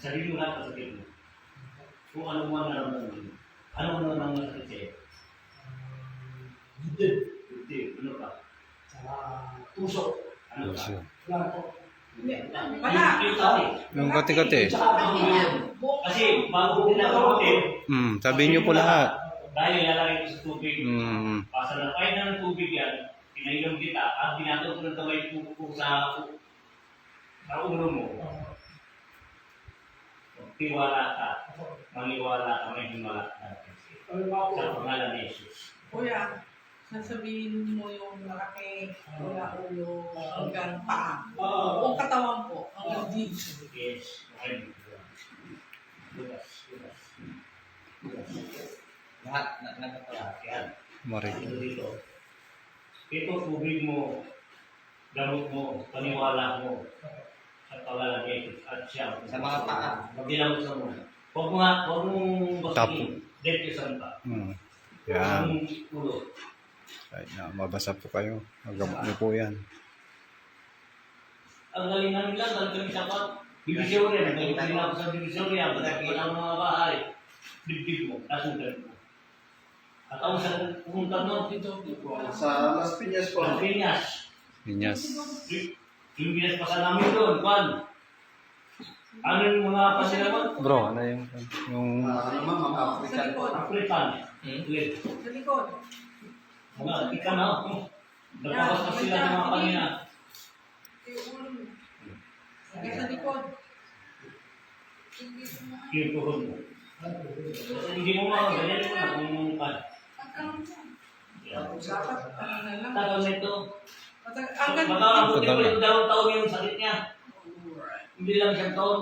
Sabihin mo lahat sa mo. Kung ano mo ang nararamdaman mo. Ano mo nang masakit sa'yo? Dibdib. Ano pa? Puso. Ano pa? Wala po. Wala. Yung kati-kati. Kasi bago ko pinakarotin, Sabihin niyo po lahat. dahil ilalagay ko sa tubig. Mm. Na kahit na ng tubig yan, pinainom kita, at binatong ko ng kamay ko sa ulo mo. Tiwala ka. Maniwala ka, may himala ka. Sa pangalan ni Jesus. Kuya, sasabihin mo yung malaki mula ulo hanggang paa. Buong katawan po, hanggang dito. Yes. Okay. Bukas. Lahat na nagkakala. Yan. Marik. Ito dito. Ito tubig mo, gamot mo, paniwala mo. Sa pangalan ni Jesus. At siya. Sa mga paa. Magdilang sa mo. Huwag mong basikin. Dito sa pa. Yan. Ang ulo. Kahit na mabasa po kayo. Magamot niyo po yan. Ang galing namin lang, dahil kami sa Divisoria. Nagkalit na ako sa Divisoria. Pagkakipan ang mga bahay. Dibdib mo, tasugan mo. At ako sa pumunta mo, Sa Las Piñas po. Las Piñas. Piñas. Yung binaspasan namin doon, Juan. Ano yung mga pasilaman? Bro, ano yung Ano ma'am, mga Sa African po. likod. African. Sa likod. Mga kita na. Nagpapaspas sila ng mga kanina. Yung ulo mo. Hanggang sa likod. Yung tuhod mo. Hindi mo mga ganyan mo na kung ka. Dapat, ano na lang. Tagal nito. Hanggang Baka abutin mo yung dalawang taon yung sakit niya. Hindi lang isang taon.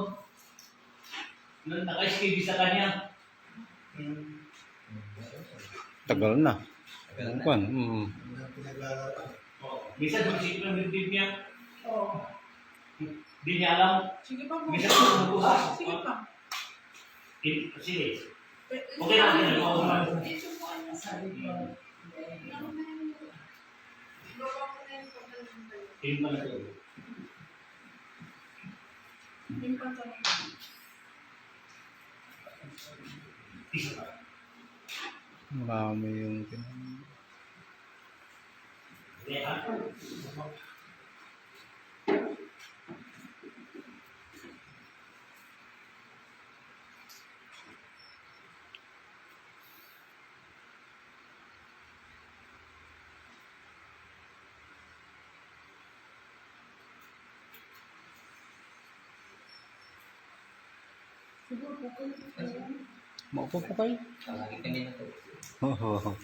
Naka-skidi sa kanya. tagal na. Kwan. Minsan mag-isip ng dibdib niya. Hindi niya alam. Sige pa po. Minsan tumubusas. Sige pa. Sige. Okay lang din. Tingin pa na ito. Isa pa. Marami yung Kaya ako. Maupo po kayo. Oo.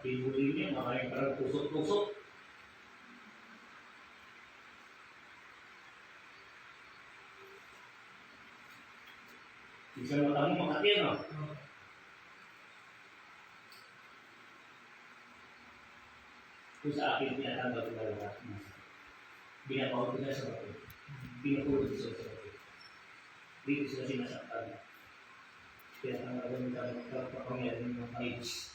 Pinuli niya, maraming parang tusok-tusok. Isang mata mo makati, ano? Kung sa akin, pinatanggal ko talaga. Binapawag ko na sa bato. Pinapulot ko sa bato. Dito sila sinasaktan. Pinatanggal ko ng kapangyarihan ng AIDS.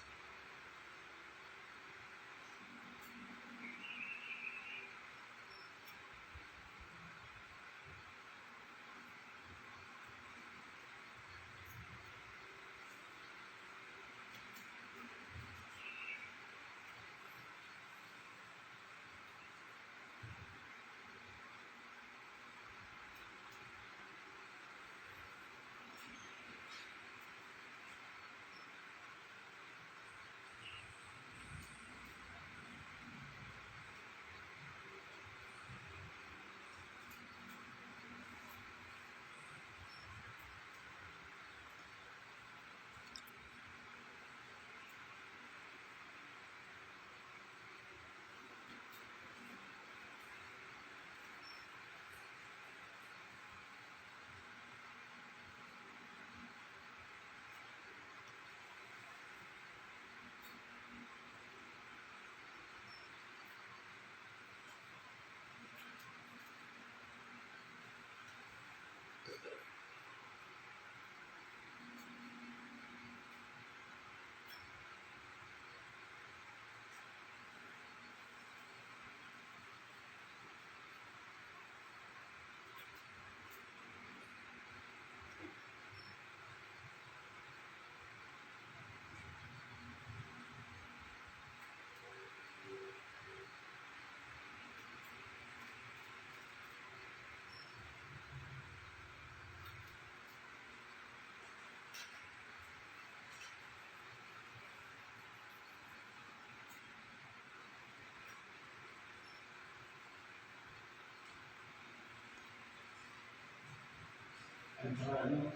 Ano?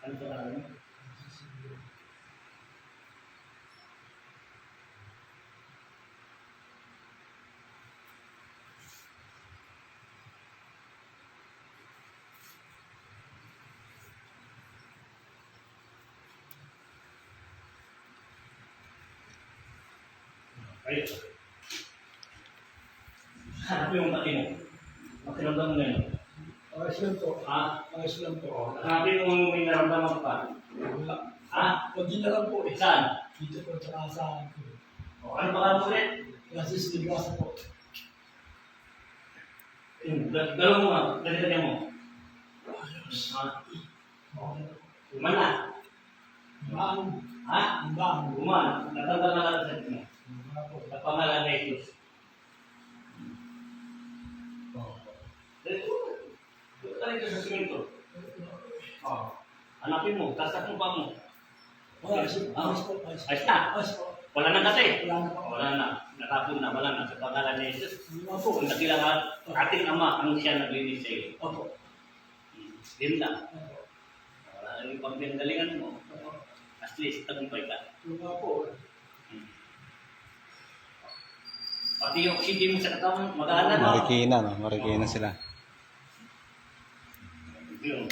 Ano ba ano? Ayun. Hanap yung pati mo. Makiramdam mo ngayon. Ayos lang po. Ah, Ayos lang po. hanapin mo yung may naramdaman ka. Wala. Ah, Pag na lang po eh. saan? Dito po tsaka sa akin po. O, ano ba ka ulit? Gasis Ligrasa po. Galaw mo nga, dali-dali mo. Ayos. Ah, Okay. umana. Bang. Ha? Bang. Umana. Natanda na lang sa mo. Wala po. Sa pangalan na Jesus. Dali mo. Dali ka sa simento. Oh. Hanapin mo, tasak mo pa mo. Ayos. Ayos po. Ayos. Ayos na. Ayos po. Wala na kasi. Wala na po. Wala na. Natapon na. Wala na. Sa pangalan ni Jesus. Wala po. Kung nakilangan, ating Ama ang siya naglinis sa iyo. Opo. Yun lang. Opo. Wala na yung pagpindalingan mo. At least, tagumpay ka. Wala po. Pati yung oxygen mo sa katawan, mag-aana na. Marikina, no? Marikina sila. Yun.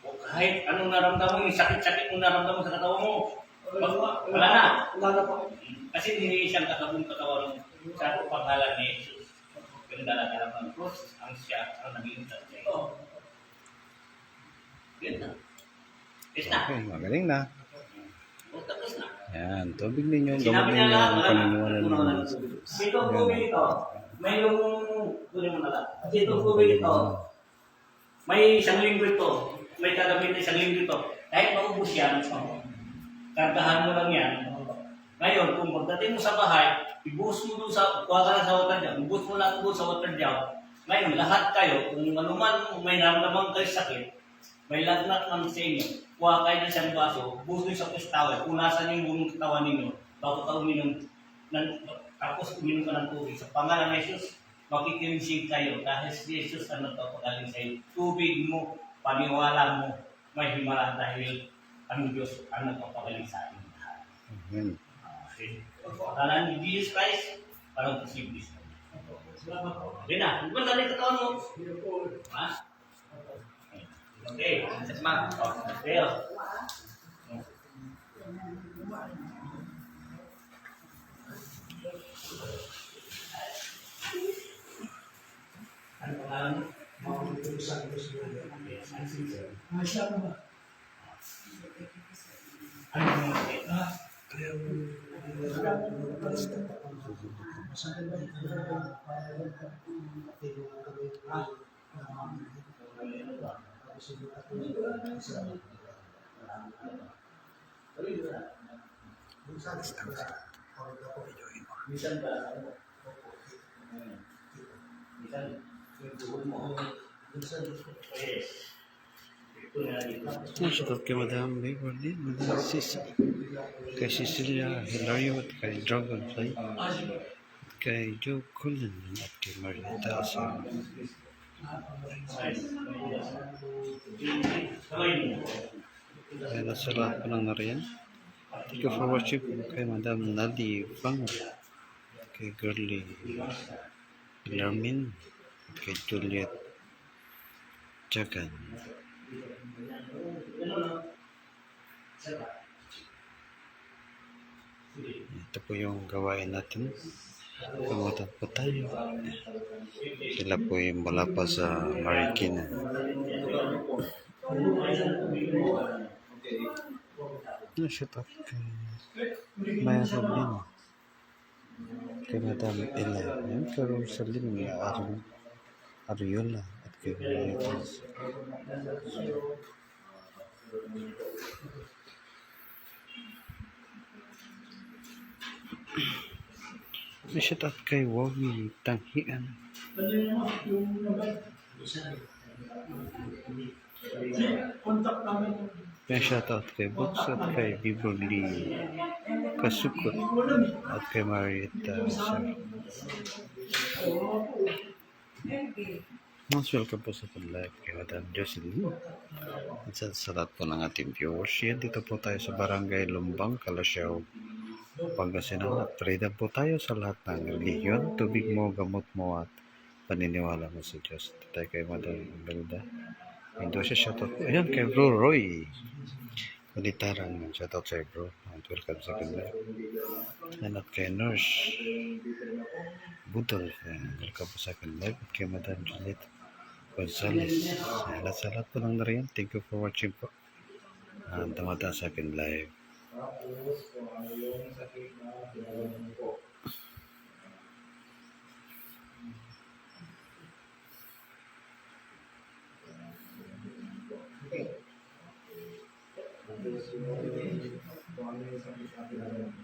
O kahit anong naramdaman mo, yung sakit-sakit mo naramdaman sa katawan mo, wala na. Wala na po. Kasi hindi siyang kakabong katawan sa pangalan ni Jesus. Yung dala-dala ng cross, ang siya, ang naging sa iyo. Oo. Yun na. Yes na. Okay, magaling na. O tapos na. Yan, tubig ninyo. Gamot Sinabi niya ninyo lang, ang paniniwala ninyo. dito ang tubig ito. May yung, tuloy mo na lang. Dito ang tubig ito. May isang linggo ito. May kagabi na isang linggo ito. Kahit maubos yan, kargahan mo lang yan. Ngayon, kung pagdating mo sa bahay, ibuhos mo doon sa, kuha ka lang sa water jar, ibuhos mo lang doon sa water jar. Ngayon, lahat kayo, kung ano man may naramdaman kayo sakit, may lagnat man sa inyo, kuha kayo ng isang baso, buhos doon sa towel, punasan yung buong katawan ninyo, bago ka uminom, tapos uminom ka ng tubig. Sa pangalan ng Jesus, makikirinsig kayo dahil si Jesus ang nagpapagaling sa iyo. Tubig mo, paniwala mo, may himala dahil ang Diyos ang nagpapagaling sa atin. Amen. Pangalan ni Jesus Christ, parang posible sa inyo. Salamat po. Okay na, huwag na katawan mo. Hindi po. Ha? Okay, that's ma. Okay, ano pangalan mo? Makakitulog sa Diyos po. Ayos lang po ba? Ano yung mga Ah, kaya Minsan ba? Minsan, yung buhol mo. Yes. Ito na dito. Shoutout kay Madam Beverly, Madam Sisi, kay Cecilia Hilario at kay Dragonfly, kay Joe Cullen at kay Marieta Asa. Kaya nasa lahat po ng nariyan. Thank you for watching kay Madam Nadi Fang, kay Girly Larmin, at kay Juliet Jagan. Ito po yung gawain natin. Kamutan po tayo. Sila po yung mula pa sa Marikina. Shout out kay Maya Robin, kay Madam Ella, kay Rosalim, Ariola, at kay Marites. Shout out kay Wagi Tanghian, contact namin. kay shout out kay Books at kay Beverly Kasukot, at kay Marieta Sir. Mas welcome po sa live kay Madam Jocelyn. At sa lahat po ng ating viewers. Yan, dito po tayo sa Barangay Lumbang, Calasiao, Pangasinan. At freedom po tayo sa lahat ng reliyon, tubig mo, gamot mo at paniniwala mo sa Diyos. Ito tayo kay Madam Belda. Hindi siya shoutout po. Ayan, kay Bro Roy. Kulitarang shoutout sa'yo bro. At welcome sa live. Yan at kay Nurse Budol. Welcome po sa live. At kay Madam Juliet Gonzales. Sa lahat po ng nariyan. Thank you for watching po. Damata sa akin live. Tapos, kung ano yung sakit na pinagalan po. Okay. Tapos, kung ano yung sakit na pinagalan po.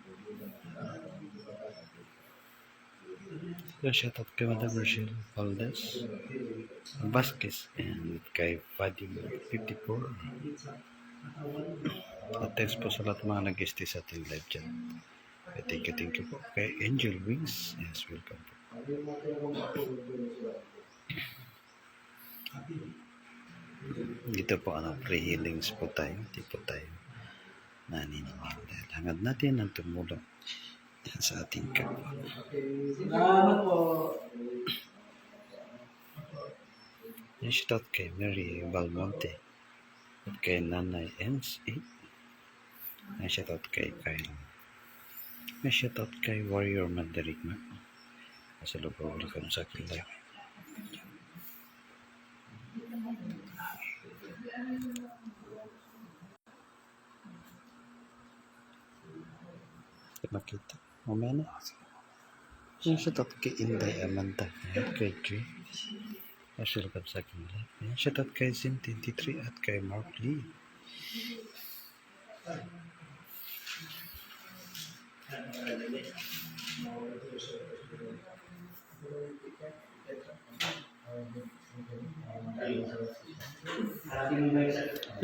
Shout out kay Madam Rochelle Valdez Vasquez and kay Fadim 54. At thanks po sa lahat mga nag-guest sa ating live chat. Thank you po. Kay Angel Wings, yes, welcome po. Dito po free healings po tayo. Hindi po tayo naniningil. Dahil hangad natin ang tumulong sa ating kapwa. Salamat po. Shout out kay Mary Valmonte at kay Nanay NC. Shout out kay Kyle. Shout out kay Warrior Mandarigma. Sa lupa welcome sa aking live. Makita. Mamaya na. Shout out kay Inday Amanda. Kay Jay. Welcome sa aking live. Shout out kay Zin23 at kay Mark Lee.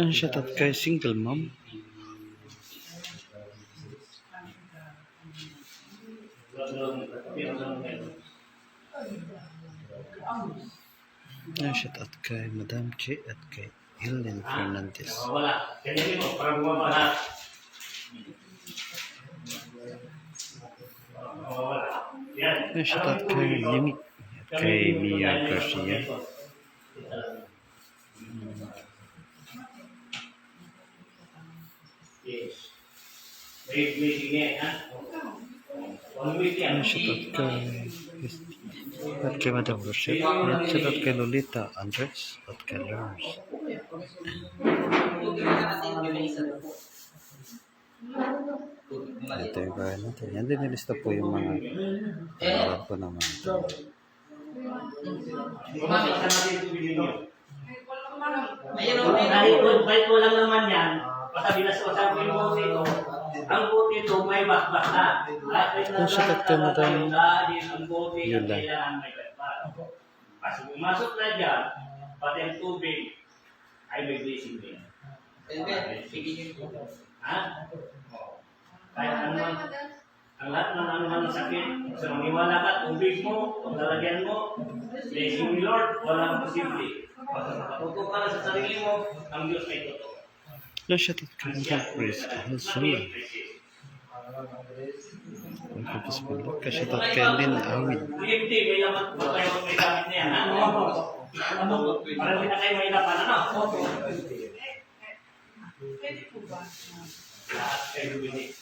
Shout out kay Single Mom. Shout out kay Madam Che at kay Helen Fernandez. Wala. Kaya mo, parang wala. Shout out kay Yumi at kay Mia Garcia. Yes. May ha? Shout out kay at kay Madam Rochelle. Shout out kay Lolita Andres at kay Lars. Ito yung bahay natin. Yan din nilista po yung mga alam ko naman. Kahit walang naman yan, basta binasawasan ko yung bote ito. Ang bote ito may bakbak na. Shout out kay Madam Ang bote Yun yung lang. kailangan may bakbak. Kasi pumasok na dyan, pati ang tubig ay may blessing din. Ha? Kahit ano man, ang lahat ng ano man sakit, sa maniwala ka, tubig mo, paglalagyan mo, blessing ni Lord, walang posible. Patuto ka na sa sarili mo, ang Diyos ay totoo. Shout out kay Madam Chris Alzula. Welcome to Spalak. Shout out kay Lynn Awin. Hindi, may laman pa tayo may gamit na yan, ha? Parang hindi na kayo may lapan, ano? Pwede po ba? Lahat kayo bili.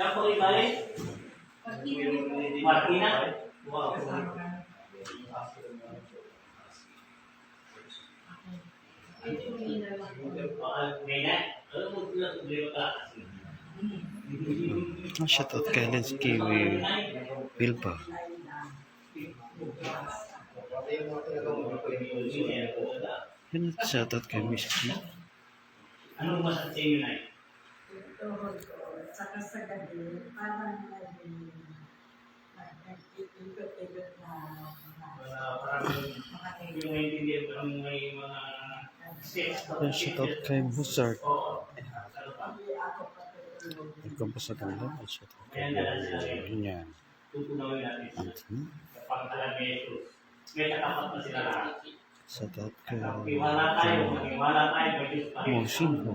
Saan po ibalik? Martina? Wow. Ganyan? Alam mo, tuloy ka. Shout out kay Lensky Wilba. Yan at shout out kay Miss G. Anong masasabi sa inyo na yun? Saka sa gabi, parang nag-ikot-ikot na Parang yung maintindihan ko ng may mga steps. Yan shout out kay Mozart. Oo. Ano pa? hindi ako patuloy Welcome po sa kanila. Shout out kay Ayan, dalan sila ngayon. Kuya niya. Tutunawin natin sila. Anthony. Kapag alam ni Jesus, may katapat na sila lahat. Shout out kay Magtiwala tayo, magtiwala tayo, may Diyos pa rin. Mosinho.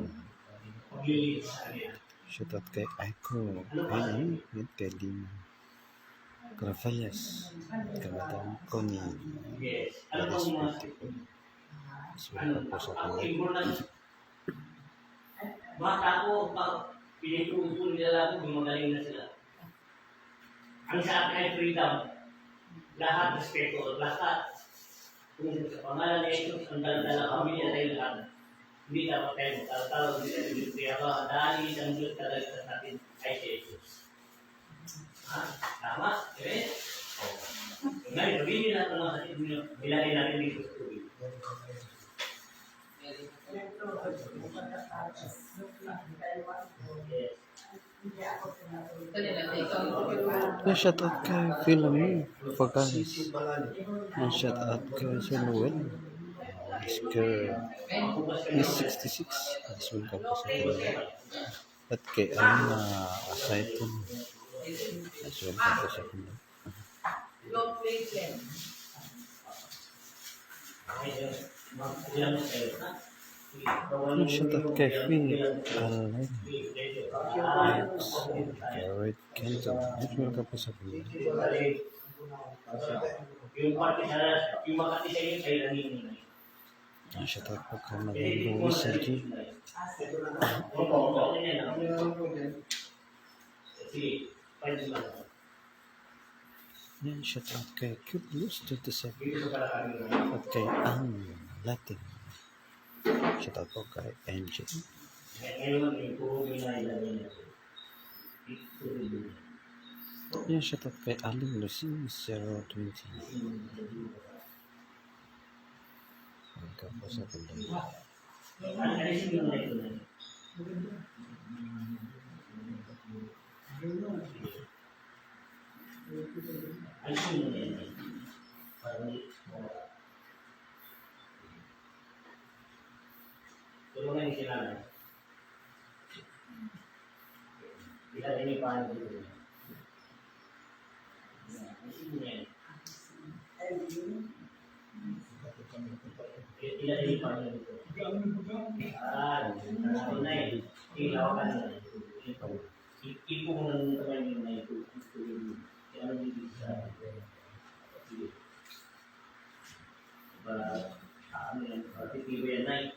Maglilid sa kanila. Shout out kay Aiko. Ay, yun kay Lima. Gravalles. Kay Madam Connie. Yes. Ano pong mga So, welcome po sa ang kanila. importante, bata ko, pinituto nila lang kung magaling na sila. Ang sa akin ay freedom. Lahat respeto, lahat. Kung sa pangalan ni Jesus, ang daladala pamilya tayo lahat. Hindi dapat tayo magtatawag, hindi tayo magtatawag. Dahil ang Diyos talaga sa atin ay si Jesus. Ha? Tama? Okay? Ngayon, sabihin natin mga kapatid nyo, bilangin natin dito sa tubig. Shout out kay Philomene Pagalis. Shout out kay Samuel. Miss 66. As welcome po sa kanila. At kay Anna Asaiton. As welcome po sa kanila. Long patient. Shout out kay Philip Allen. Garrett Kenton. As welcome po sa kanila. Yung party sa yung makati sa iyo ay nangingi. Shout out po kay Madam Luis Sergi. Sige, pwede ba? Yan, shout out kay Cublus 27. Dito sa palakari. At kay Ann Latin. Shout out po kay Angel. Ngayon, yung puro ginailan niya. Yan, shout out kay Aling Lucine 020. Welcome po sa kanila. Alisin mo na ito na. Alisin mo na ito. Parang tulungan niyo sila na. Ilagay niyo pa dito. Alisin mo na yan. Ilagay niyo pa dito. Ano na eh. Ilaw ka na. Ipo mo ng kamay niyo na ito. Kaya ano dito sa ano yan, titibo yan na eh.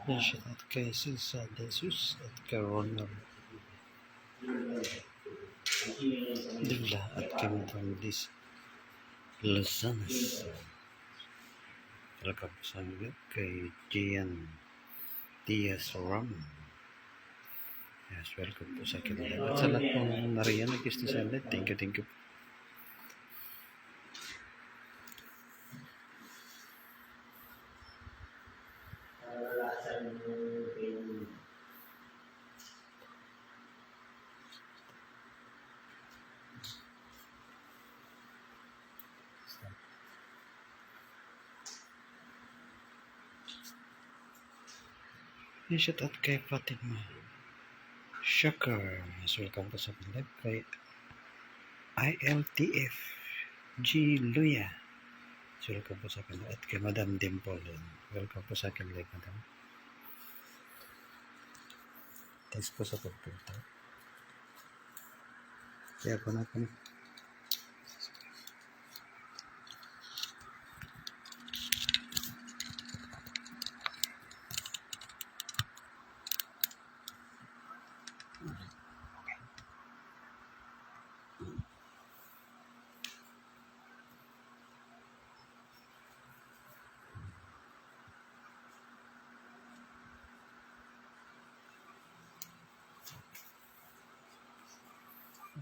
Yan, shout out kay Silsa Jesus at kay Ronald Digla at kay Madam Liz Lazanas. Welcome po sa kanila kay Gian Diaz Ram. Yes, welcome po sa kanila. At sa lahat pong nariyan na gusto sa ulit. Thank you, thank you. Yan, shout out kay Fatima Shakar. Yes, welcome po sa kanila kay ILTF G. Luya. Yes, welcome po sa kanila at kay Madam Dimple. Welcome po sa kanila, Madam. Thanks po sa pagpunta. Kaya po na po.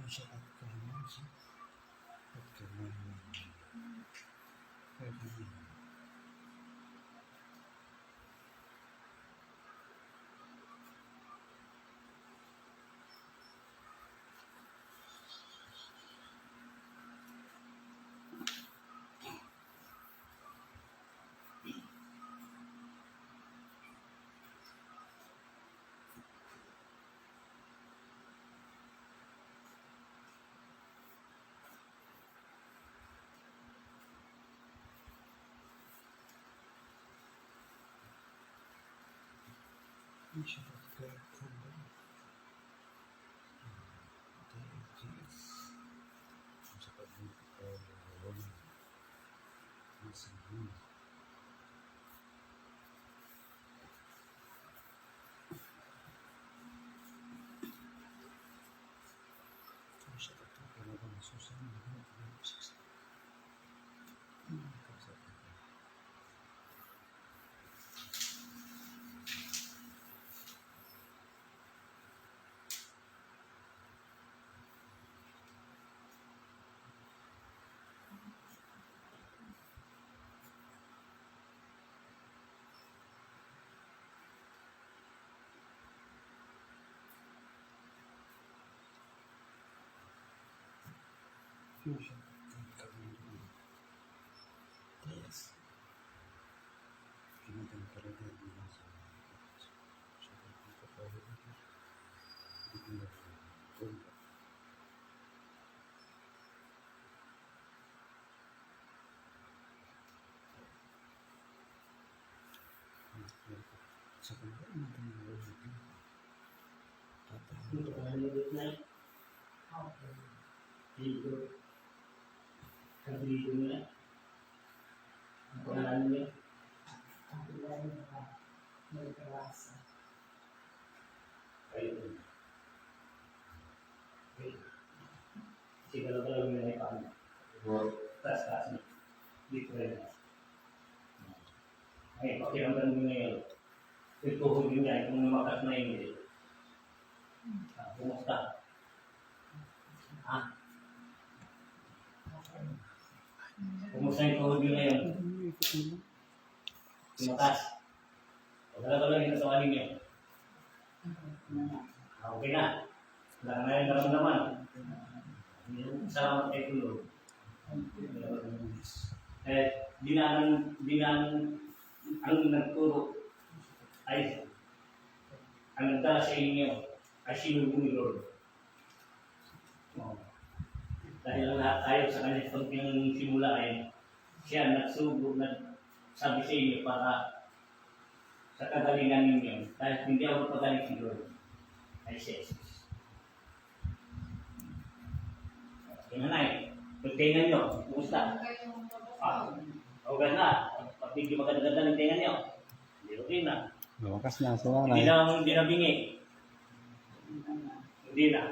Shout out kay Nancy at kay Mama. Ito ka na nilip na. Dito. Sabi dito nila. Ang pangalan niya. Ang ilan nila may kawasa. Kayo. Siguro ka lang nila ipang. Tas niya. Dito rin. Ay, pakiramdam mo ngayon. Ituhod yun yan kung lumakas na hindi. Kumusta? Kumusta yung tuhod yun ngayon? Lumakas. Wala ka lang yung kasawanin niyo. Okay na. Wala ka na yung naramdaman. Salamat kay tulog. Dinaan ang nagturo ay ang nagdala sa inyo ay sinubo ni Lord. Dahil ang lahat tayo sa kanyang pagpinang simula ay siya nagsubo, nagsabi sa inyo para sa kagalingan ninyo. Dahil hindi ako pagaling si Lord ay si Jesus. Tinanay, pagtingan nyo, kumusta? Okay na. Pag hindi maganda ng tingan nyo, hindi okay na. Lumakas na sa Hindi na bingi. Hindi na.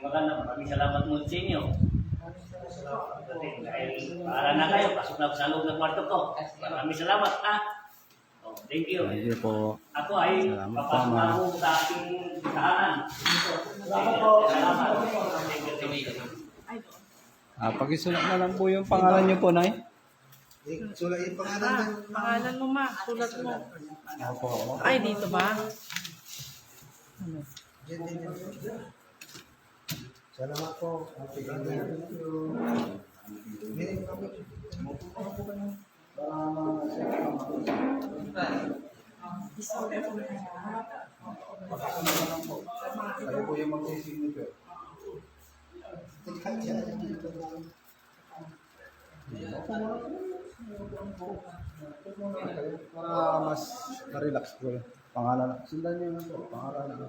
Maganda, maraming salamat mo sa inyo. Dahil para na kayo, pasok na sa loob ng kwarto ko. Maraming salamat, ha? Thank you. Thank you po. Ako ay Salamat papasok po, na ma'am. ako sa aking tahanan. Salamat po. Salamat. Thank you. Pakisulat na lang po yung pangalan niyo po, Nay. Sulat yung pangalan ng... Pangalan mo, ma. Sulat mo. Opo. Ay, dito ba? Salamat po. Okay. Meron kami. Kayo po yung mag-signature. Para mas ma-relax po yun. Pangalan. Sundan niyo lang po. Pangalan na.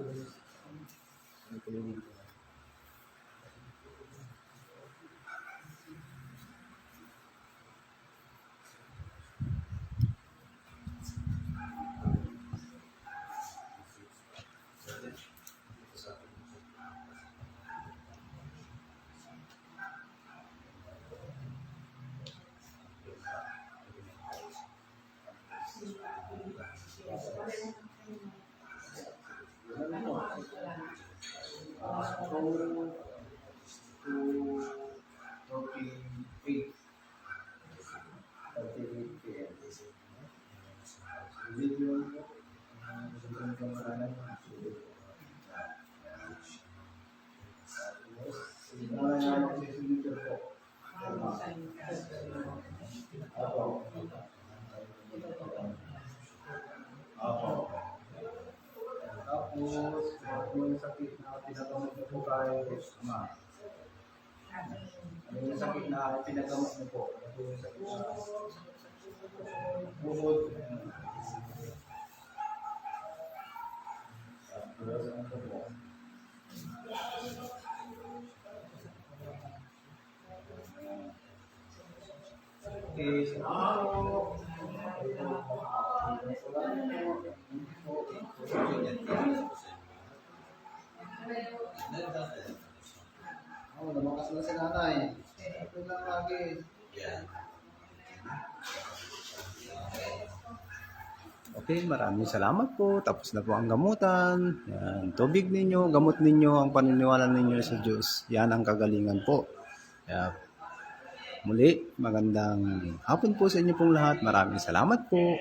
Tapos, yung sakit na pinagamot niyo po kay Ama. Yung sakit na pinagamot niyo po. Yung sakit na bukod. Okay, salamat. Oh, lumakas na si nanay. Ito lang lagi. Okay, maraming salamat po. Tapos na po ang gamutan. Yan, tubig ninyo, gamot ninyo, ang paniniwala ninyo sa Diyos. Yan ang kagalingan po. Kaya, muli, magandang hapon po sa inyo pong lahat. Maraming salamat po.